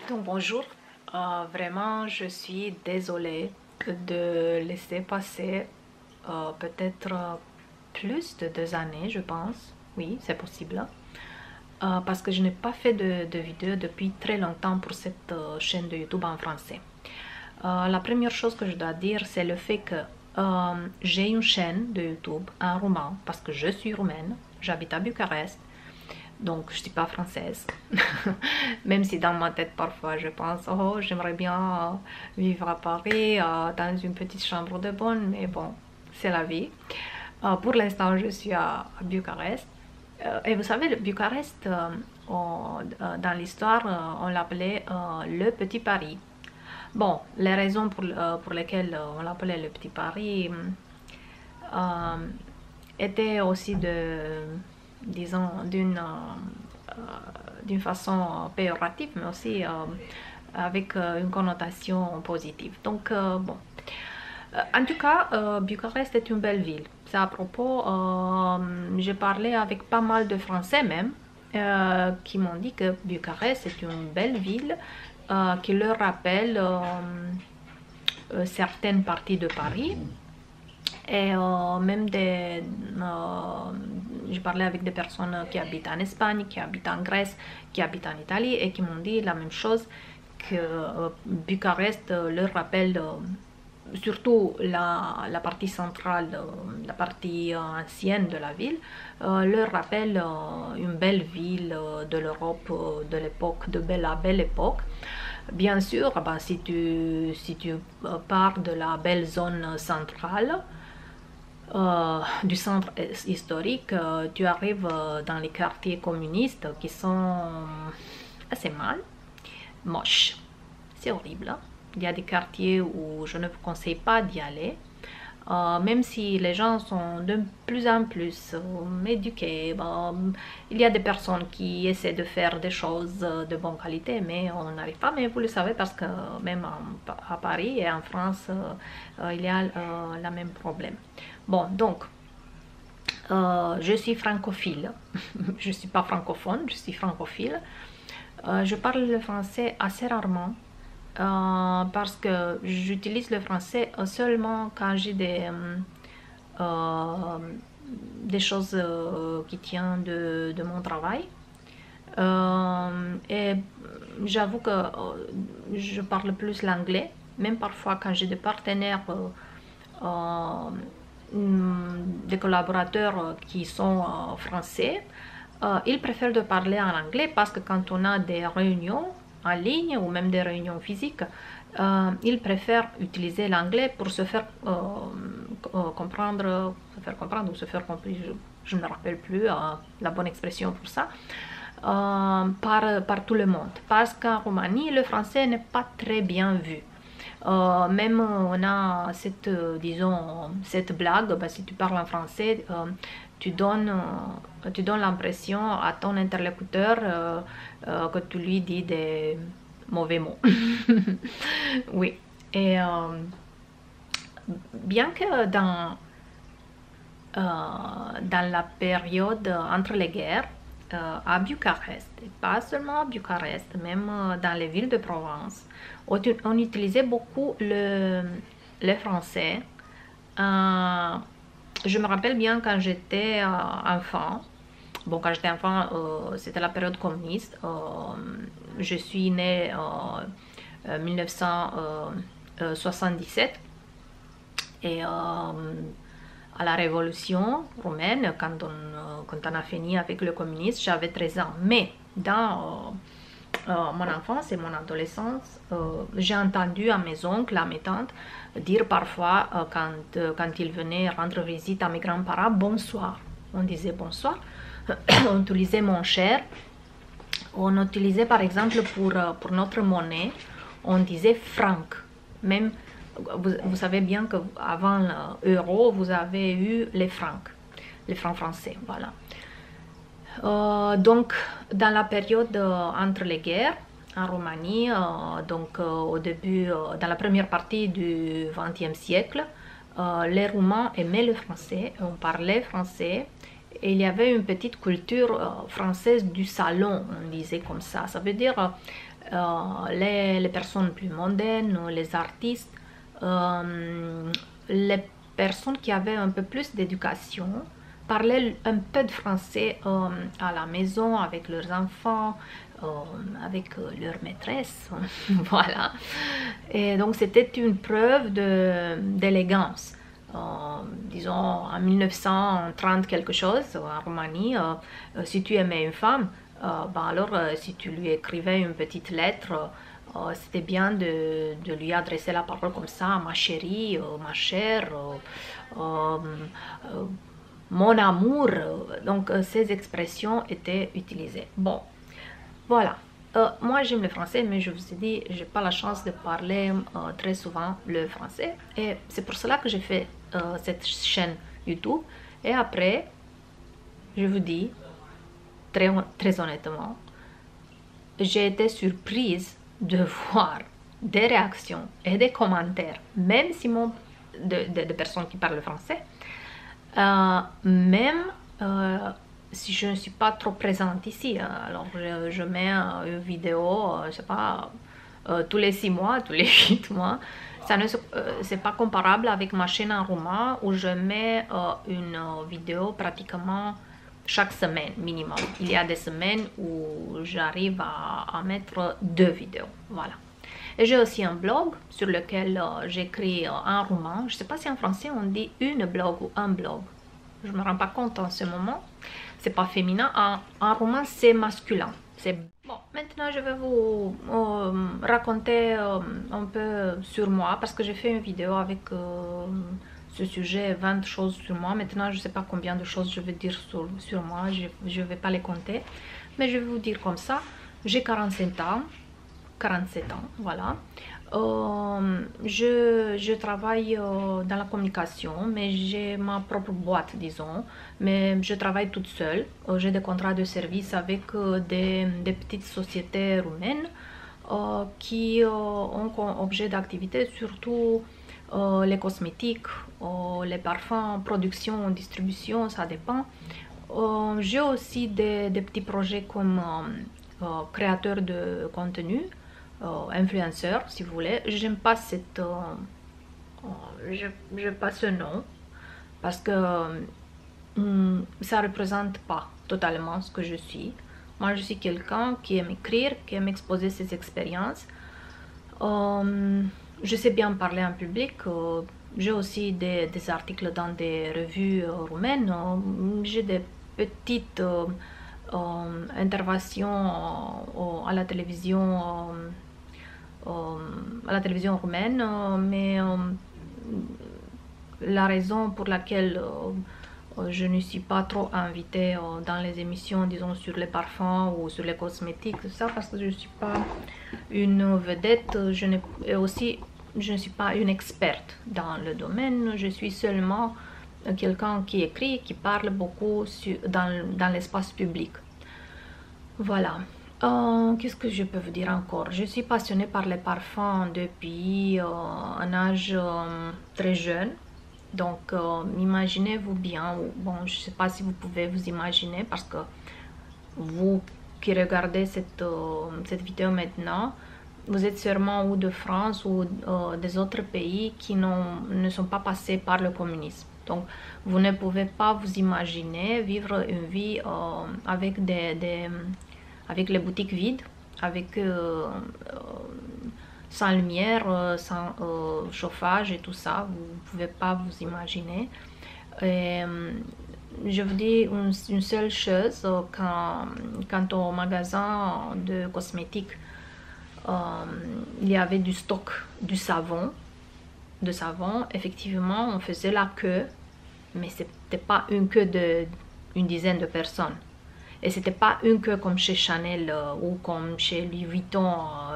Donc bonjour, vraiment je suis désolée de laisser passer peut-être plus de 2 années je pense, oui c'est possible, parce que je n'ai pas fait de vidéo depuis très longtemps pour cette chaîne de YouTube en français. La première chose que je dois dire c'est le fait que j'ai une chaîne de YouTube en roumain parce que je suis roumaine, j'habite à Bucarest. Donc, je ne suis pas française. Même si dans ma tête, parfois, je pense, oh, j'aimerais bien vivre à Paris, dans une petite chambre de bonne, mais bon, c'est la vie. Pour l'instant, je suis à Bucarest. Et vous savez, le Bucarest, dans l'histoire, on l'appelait le Petit Paris. Bon, les raisons pour lesquelles on l'appelait le Petit Paris étaient aussi disons, d'une façon péjorative, mais aussi avec une connotation positive. Donc, bon. En tout cas, Bucarest est une belle ville. C'est à propos, j'ai parlé avec pas mal de Français même, qui m'ont dit que Bucarest est une belle ville qui leur rappelle certaines parties de Paris. Et même j'ai parlé avec des personnes qui habitent en Espagne, qui habitent en Grèce, qui habitent en Italie et qui m'ont dit la même chose, que Bucarest leur rappelle surtout la partie centrale, la partie ancienne de la ville, leur rappelle une belle ville de l'Europe de l'époque, de la belle époque. Bien sûr, bah, si tu pars de la belle zone centrale, du centre historique, tu arrives dans les quartiers communistes qui sont assez moches. C'est horrible. Hein. Il y a des quartiers où je ne vous conseille pas d'y aller. Même si les gens sont de plus en plus éduqués, il y a des personnes qui essaient de faire des choses de bonne qualité, mais on n'arrive pas. Mais vous le savez parce que même à Paris et en France, il y a le même problème. Bon, donc, je suis francophile. Je ne suis pas francophone, je suis francophile. Je parle le français assez rarement. Parce que j'utilise le français seulement quand j'ai des choses qui tiennent de mon travail. Et j'avoue que je parle plus l'anglais, même parfois quand j'ai des partenaires, des collaborateurs qui sont français, ils préfèrent de parler en anglais parce que quand on a des réunions en ligne ou même des réunions physiques, ils préfèrent utiliser l'anglais pour se faire comprendre, ou se faire comprendre, je ne me rappelle plus la bonne expression pour ça, par tout le monde. Parce qu'en Roumanie, le français n'est pas très bien vu. Même on a disons, cette blague, bah, si tu parles en français, tu donnes l'impression à ton interlocuteur que tu lui dis des mauvais mots. Oui. Et bien que dans la période entre les guerres, à Bucarest, et pas seulement à Bucarest, même dans les villes de Provence, on utilisait beaucoup le français. Je me rappelle bien quand j'étais enfant. Bon, quand j'étais enfant, c'était la période communiste. Je suis née en 1977 et à la révolution roumaine, quand on a fini avec le communisme, j'avais 13 ans. Mais dans mon enfance et mon adolescence, j'ai entendu à mes oncles, à mes tantes, dire parfois, quand ils venaient rendre visite à mes grands-parents, bonsoir. On disait bonsoir. On utilisait mon cher. On utilisait par exemple pour notre monnaie, on disait franc. Même, vous savez bien qu'avant l'euro, vous avez eu les francs français. Voilà. Donc, dans la période entre les guerres en Roumanie, donc au début, dans la première partie du XXe siècle, les Roumains aimaient le français, on parlait français. Et il y avait une petite culture française du salon, on disait comme ça. Ça veut dire les personnes plus mondaines, les artistes, les personnes qui avaient un peu plus d'éducation parlaient un peu de français à la maison avec leurs enfants, avec leur maîtresse, voilà. Et donc c'était une preuve d'élégance. Disons en 1930 quelque chose, en Roumanie, si tu aimais une femme, ben alors si tu lui écrivais une petite lettre, c'était bien de lui adresser la parole comme ça, ma chérie, ma chère, euh, euh, mon amour. Donc ces expressions étaient utilisées. Bon, voilà. Moi j'aime le français, mais je vous ai dit, j'ai pas la chance de parler très souvent le français. Et c'est pour cela que j'ai fait cette chaîne YouTube. Et après, je vous dis, très honnêtement, j'ai été surprise de voir des réactions et des commentaires, même si de personnes qui parlent français, même si je ne suis pas trop présente ici. Alors je mets une vidéo, je sais pas, tous les 6 mois, tous les 8 mois. Ça ne c'est pas comparable avec ma chaîne en roumain où je mets une vidéo pratiquement chaque semaine minimum. Il y a des semaines où j'arrive à mettre 2 vidéos. Voilà. Et j'ai aussi un blog sur lequel j'écris en roumain. Je ne sais pas si en français on dit une blog ou un blog. Je ne me rends pas compte en ce moment. C'est pas féminin. En roumain, c'est masculin. Bon, maintenant je vais vous raconter un peu sur moi parce que j'ai fait une vidéo avec ce sujet, 20 choses sur moi. Maintenant je ne sais pas combien de choses je vais dire sur moi, je ne vais pas les compter, mais je vais vous dire comme ça. J'ai 47 ans, voilà. Je travaille dans la communication, mais j'ai ma propre boîte, disons. Mais je travaille toute seule. J'ai des contrats de service avec des petites sociétés roumaines qui ont comme objet d'activité surtout les cosmétiques, les parfums, production, distribution, ça dépend. J'ai aussi des petits projets comme créateur de contenu. Influenceur si vous voulez. J'aime pas cette j'aime pas ce nom parce que ça représente pas totalement ce que je suis. Moi je suis quelqu'un qui aime écrire, qui aime exposer ses expériences. Je sais bien parler en public. J'ai aussi des articles dans des revues roumaines. J'ai des petites interventions à la télévision roumaine, mais la raison pour laquelle je ne suis pas trop invitée dans les émissions, disons, sur les parfums ou sur les cosmétiques, tout ça, parce que je ne suis pas une vedette, et aussi je ne suis pas une experte dans le domaine, je suis seulement quelqu'un qui écrit, qui parle beaucoup dans l'espace public. Voilà. Qu'est-ce que je peux vous dire encore? Je suis passionnée par les parfums depuis un âge très jeune. Donc, imaginez-vous bien, bon, je ne sais pas si vous pouvez vous imaginer parce que vous qui regardez cette vidéo maintenant, vous êtes sûrement ou de France ou des autres pays qui ne sont pas passés par le communisme. Donc, vous ne pouvez pas vous imaginer vivre une vie avec avec les boutiques vides, avec sans lumière, sans chauffage et tout ça. Vous ne pouvez pas vous imaginer. Et, je vous dis une seule chose, quand au magasin de cosmétiques, il y avait du stock de savon, effectivement, on faisait la queue, mais c'était pas une queue d'une dizaine de personnes. Et c'était pas une queue comme chez Chanel ou comme chez Louis Vuitton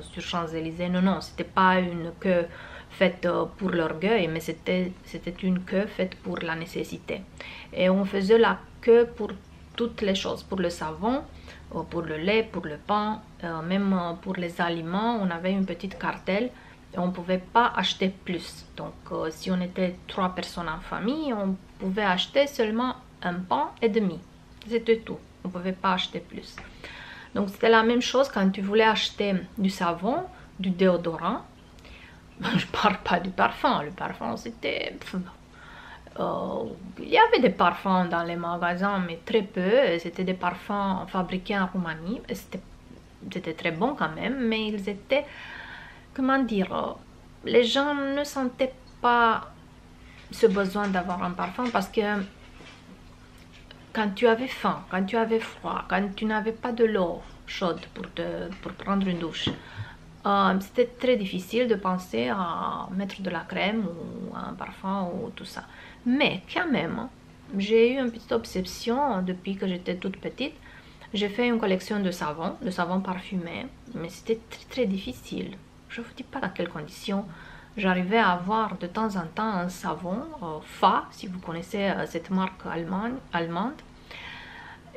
sur Champs-Élysées. Non, non, c'était pas une queue faite pour l'orgueil, mais c'était une queue faite pour la nécessité. Et on faisait la queue pour toutes les choses, pour le savon, pour le lait, pour le pain, même pour les aliments. On avait une petite cartelle et on ne pouvait pas acheter plus. Donc si on était 3 personnes en famille, on pouvait acheter seulement un pain et demi. C'était tout. On ne pouvait pas acheter plus. Donc c'était la même chose quand tu voulais acheter du savon, du déodorant. Je parle pas du parfum, le parfum c'était... il y avait des parfums dans les magasins, mais très peu. C'était des parfums fabriqués en Roumanie. C'était très bon quand même, mais ils étaient, comment dire, les gens ne sentaient pas ce besoin d'avoir un parfum parce que quand tu avais faim, quand tu avais froid, quand tu n'avais pas de l'eau chaude pour prendre une douche, c'était très difficile de penser à mettre de la crème ou un parfum ou tout ça. Mais quand même, j'ai eu une petite obsession depuis que j'étais toute petite. J'ai fait une collection de savons parfumés, mais c'était très difficile. Je ne vous dis pas dans quelles conditions. J'arrivais à avoir de temps en temps un savon, Fa, si vous connaissez cette marque allemande.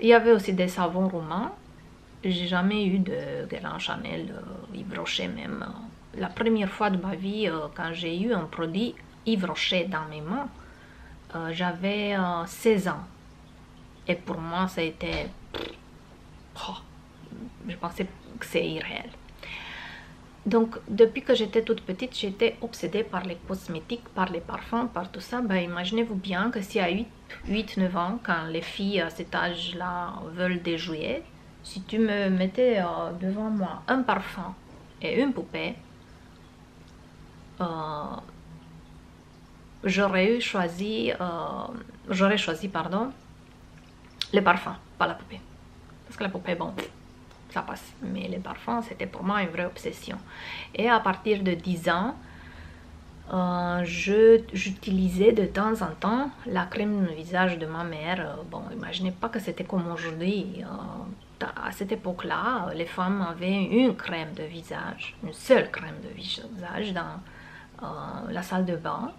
Il y avait aussi des savons roumains. J'ai jamais eu de Guerlain, Chanel, Yves Rocher même. La première fois de ma vie, quand j'ai eu un produit Yves Rocher dans mes mains, j'avais 16 ans. Et pour moi, ça a été... je pensais que c'est irréel. Donc, depuis que j'étais toute petite, j'étais obsédée par les cosmétiques, par les parfums, par tout ça. Ben, imaginez-vous bien que si à 8-9 ans, quand les filles à cet âge-là veulent des jouets, si tu me mettais devant moi un parfum et une poupée, j'aurais choisi, pardon, les parfums, pas la poupée. Parce que la poupée, bon, ça passe. Mais les parfums, c'était pour moi une vraie obsession. Et à partir de 10 ans, j'utilisais de temps en temps la crème de visage de ma mère. Bon, imaginez pas que c'était comme aujourd'hui. À cette époque-là, les femmes avaient une crème de visage, une seule crème de visage dans la salle de bain.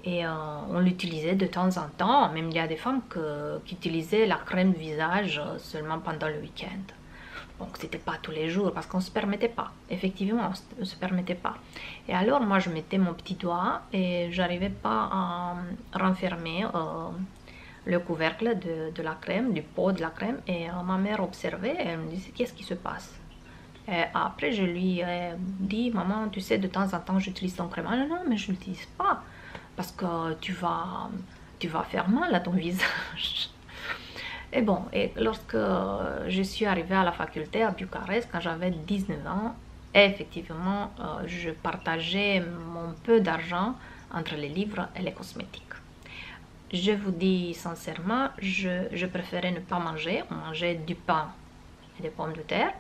Et on l'utilisait de temps en temps. Même il y a des femmes qui utilisaient la crème de visage seulement pendant le week-end. Donc c'était pas tous les jours parce qu'on se permettait pas. Effectivement, on se permettait pas. Et alors moi je mettais mon petit doigt et j'arrivais pas à renfermer le couvercle de la crème, du pot de la crème. Et ma mère observait et elle me disait qu'est-ce qui se passe. Et après je lui ai dit maman tu sais de temps en temps j'utilise ton crème. Ah non non mais je l'utilise pas parce que tu vas faire mal à ton visage. Et bon, et lorsque je suis arrivée à la faculté à Bucarest, quand j'avais 19 ans, effectivement, je partageais mon peu d'argent entre les livres et les cosmétiques. Je vous dis sincèrement, je préférais ne pas manger. On mangeait du pain et des pommes de terre,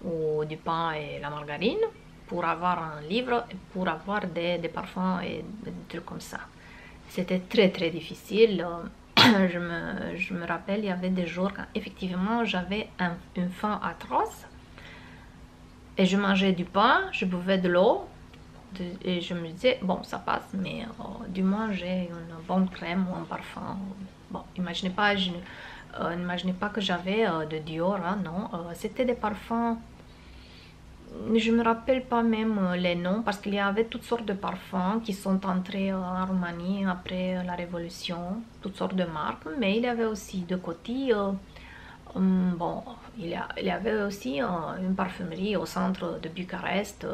ou du pain et la margarine, pour avoir un livre et pour avoir des parfums et des trucs comme ça. C'était très difficile. Je me rappelle, il y avait des jours quand effectivement j'avais une faim atroce et je mangeais du pain, je buvais de l'eau et je me disais bon ça passe mais du moins j'ai une bonne crème ou un parfum. Bon, imaginez pas que j'avais de Dior, hein, non, c'était des parfums. Je me rappelle pas même les noms parce qu'il y avait toutes sortes de parfums qui sont entrés en Roumanie après la Révolution, toutes sortes de marques, mais il y avait aussi de Coty, bon, il y avait aussi une parfumerie au centre de Bucarest,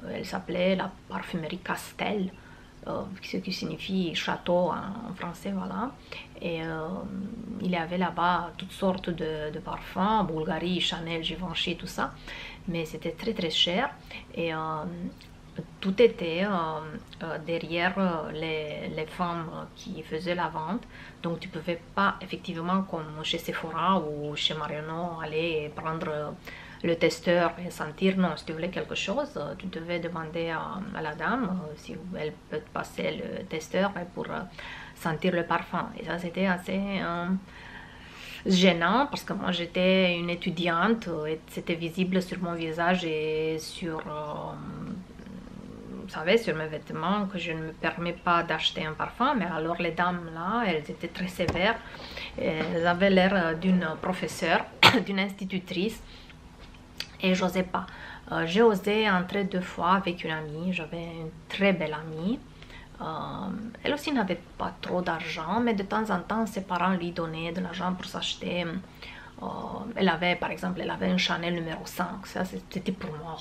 elle s'appelait la parfumerie Castel, ce qui signifie château en français, voilà. Et il y avait là-bas toutes sortes de parfums, Bulgari, Chanel, Givenchy, tout ça. Mais c'était très cher et tout était derrière les femmes qui faisaient la vente. Donc tu ne pouvais pas effectivement comme chez Sephora ou chez Mariano aller prendre le testeur et sentir. Non, si tu voulais quelque chose, tu devais demander à la dame si elle peut te passer le testeur pour sentir le parfum. Et ça c'était assez... gênant parce que moi j'étais une étudiante et c'était visible sur mon visage et sur vous savez sur mes vêtements que je ne me permets pas d'acheter un parfum. Mais alors les dames là elles étaient très sévères, elles avaient l'air d'une professeure d'une institutrice et j'osais pas. J'ai osé entrer 2 fois avec une amie, j'avais une très belle amie. Elle aussi n'avait pas trop d'argent, mais de temps en temps ses parents lui donnaient de l'argent pour s'acheter Elle avait, par exemple, elle avait un Chanel numéro 5. Ça, c'était pour moi.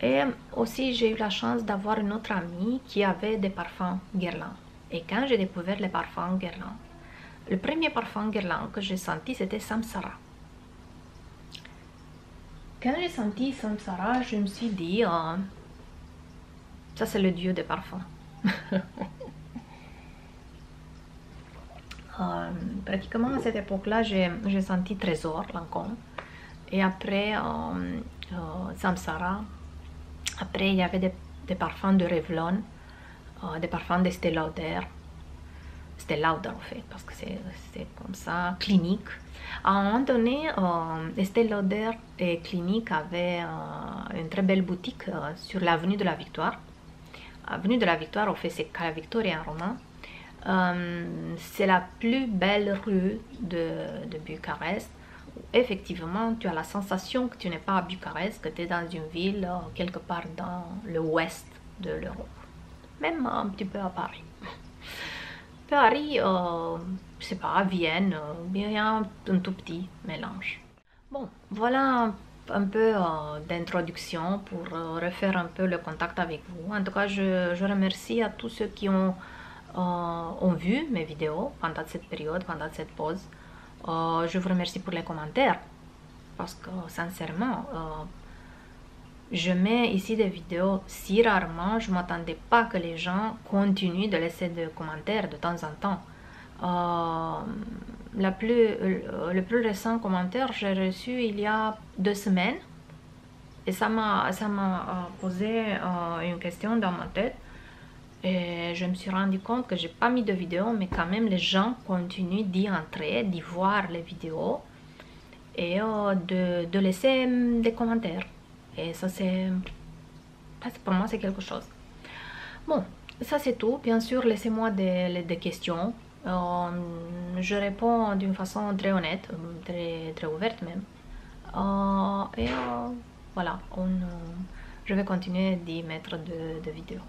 Et aussi, j'ai eu la chance d'avoir une autre amie qui avait des parfums Guerlain. Et quand j'ai découvert les parfums Guerlain, le premier parfum Guerlain que j'ai senti, c'était Samsara. Quand j'ai senti Samsara, je me suis dit, ça c'est le dieu des parfums. Pratiquement à cette époque-là, j'ai senti Trésor, Lancôme. Et après, Samsara. Après, il y avait des parfums de Revlon, des parfums d'Estée Lauder. Estée Lauder, en fait, parce que c'est comme ça, Clinique. À un moment donné, Estée Lauder et Clinique avaient une très belle boutique sur l'avenue de la Victoire. Avenue de la Victoire, en fait, c'est Cala Victoria en romain. C'est la plus belle rue de Bucarest. Effectivement, tu as la sensation que tu n'es pas à Bucarest, que tu es dans une ville quelque part dans le ouest de l'Europe. Même un petit peu à Paris. Paris, je sais pas, à Vienne, bien un tout petit mélange. Bon, voilà un peu d'introduction pour refaire un peu le contact avec vous. En tout cas, je remercie à tous ceux qui ont vu mes vidéos pendant cette période, pendant cette pause. Je vous remercie pour les commentaires parce que sincèrement, je mets ici des vidéos si rarement, je ne m'attendais pas que les gens continuent de laisser des commentaires de temps en temps. Le plus récent commentaire, j'ai reçu il y a 2 semaines et ça m'a posé une question dans ma tête. Et je me suis rendu compte que j'ai pas mis de vidéo, mais quand même les gens continuent d'y entrer, d'y voir les vidéos et de laisser des commentaires. Et ça c'est pour moi c'est quelque chose. Bon, ça c'est tout. Bien sûr, laissez-moi des questions. Je réponds d'une façon très honnête, très ouverte même. Voilà, je vais continuer d'y mettre de vidéos.